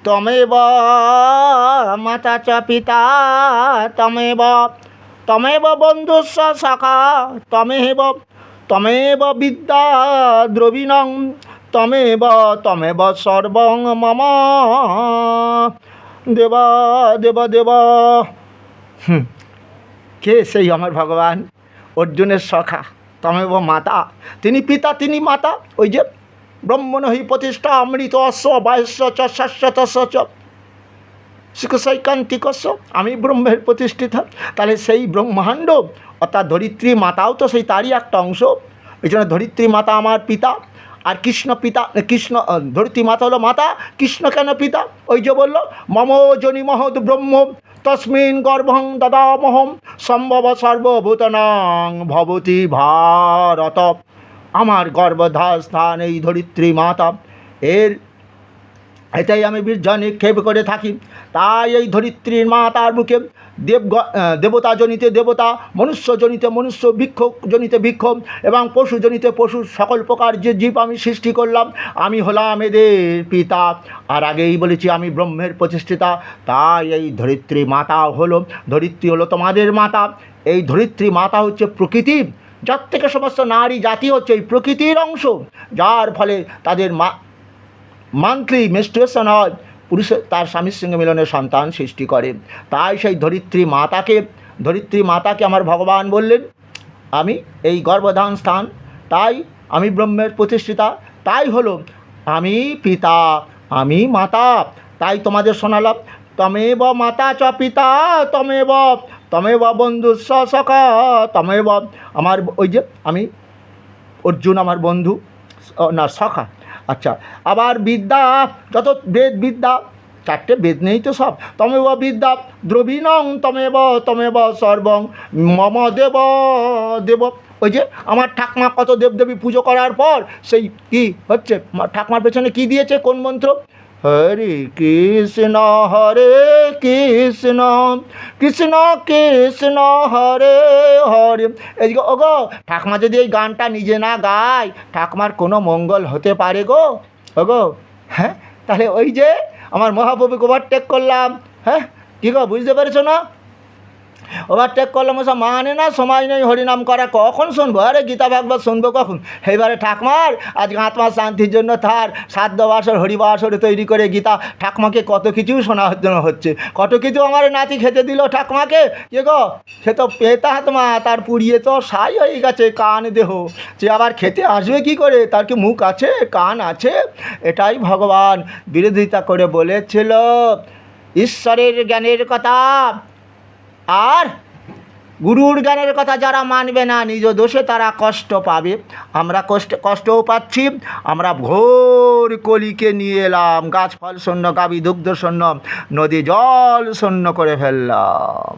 তমেব মাতা চ পিতা তমেব তমেব বন্ধুস্স সখা তমেব বিদ্যা দ্রবিণং তমেব সর্বং মম দেব দেব দেব। কে সেই আমার ভগবান? অর্জুনের সখা, তমেব মাতা, তিনি পিতা তিনি মাতা। ওই যে ব্রহ্মণ হি প্রতিষ্ঠা অমৃত অশ্ব বায়স্য চ শাশ্বতস্য চ শিখসৈকান্তিকস্য, আমি ব্রহ্মের প্রতিষ্ঠিতা। তাহলে সেই ব্রহ্মাণ্ড অর্থাৎ ধরিত্রী মাতাও তো সেই তারই একটা অংশ। এই জন্য ধরিত্রী মাতা আমার পিতা। আর কৃষ্ণ পিতা, কৃষ্ণ ধরিত্রী মাতা হলো মাতা, কৃষ্ণ কেন পিতা? ওই যে বলল মম জনি মহৎ ব্রহ্ম তস্মিন গর্ভং দদামহম সম্ভব সর্বভূতানাং ভবতি ভারত। আমার গর্ভধাস্থান এই ধরিত্রী মাতা, এটাই আমি বীর্য নিক্ষেপ করে থাকি। তাই এই ধরিত্রীর মাতার মুখে দেবতা জনিতে দেবতা, মনুষ্য জনিতে মনুষ্য, বৃক্ষ জনিতে বৃক্ষ এবং পশু জনিতে পশু, সকল প্রকার যে জীব আমি সৃষ্টি করলাম, আমি হলাম এদের পিতা। আর আগেই বলেছি আমি ব্রহ্মের প্রতিষ্ঠিতা। তাই এই ধরিত্রী মাতা হলো, ধরিত্রী হলো তোমাদের মাতা। এই ধরিত্রী মাতা হচ্ছে প্রকৃতি, যার থেকে সমস্ত নারী জাতি হচ্ছে এই প্রকৃতির অংশ, যার ফলে তাদের মান্থলি মেনস্ট্রুয়েশন হয়, পুরুষ তার স্বামীর সঙ্গে মিলনে সন্তান সৃষ্টি করে। তাই সেই ধরিত্রী মাতাকে আমার ভগবান বললেন আমি এই গর্ভধান স্থান, তাই আমি ব্রহ্মের প্রতিষ্ঠিতা, তাই হলো আমি পিতা আমি মাতা। তাই তোমাদের শোনালাম তমেব মাতা চ পিতা তমেব বন্ধুস্স সখা তমেব। আমার ওই যে আমি অর্জুন আমার বন্ধু না সখা। আচ্ছা, আবার বিদ্যা, যত বেদ বিদ্যা, চারটে বেদ নেই তো সব, তমেব বিদ্যা দ্রবিণং তমেব সর্বং মম দেব দেব। ওই যে আমার ঠাকমা কত দেবদেবী পুজো করার পর সেই কি হচ্ছে, ঠাকমার পেছনে কি দিয়েছে, কোন মন্ত্র? হরে কৃষ্ণ কৃষ্ণ কৃষ্ণ কৃষ্ণ হরে হরে। এই ওগো ঠাকমা যদি এই গানটা নিজে না গায়, ঠাকমার কোনো মঙ্গল হতে পারে গো ওগো? হ্যাঁ, তাহলে ওই যে আমার মহাপ্রভুকে ওভারটেক করলাম। হ্যাঁ, কী গো বুঝতে পেরেছো না? ওভারটেক করলাম, ওসব মানে না, সময় নেই হরিনাম করা, কখন শুনবো? আরে গীতা ভাগবত শুনবো কখন? এইবারে ঠাকমার আজকে আত্মার শান্তির জন্য তার সাধ্য বাসর হরিবাসর তৈরি করে গীতা ঠাকমাকে কত কিছু শোনার জন্য হচ্ছে, কত কিছু আমার নাতি খেতে দিল ঠাকমাকে। কে গো, সে তো পেতা আত্মা, তার পুড়িয়ে তো সাই হয়ে গেছে কান দেহ, সে আবার খেতে আসবে কি করে? তার কি মুখ আছে, কান আছে? এটাই ভগবান বিরোধিতা করে বলেছিল ঈশ্বরের জ্ঞানের কথা আর গুরুর জ্ঞানের কথা যারা মানবে না, নিজ দোষে তারা কষ্ট পাবে। আমরা কষ্টও পাচ্ছি। আমরা ঘোর কলিকে নিয়ে এলাম, গাছ ফল শূন্য, গাভী দুগ্ধ শূন্য, নদী জল শূন্য করে ফেললাম।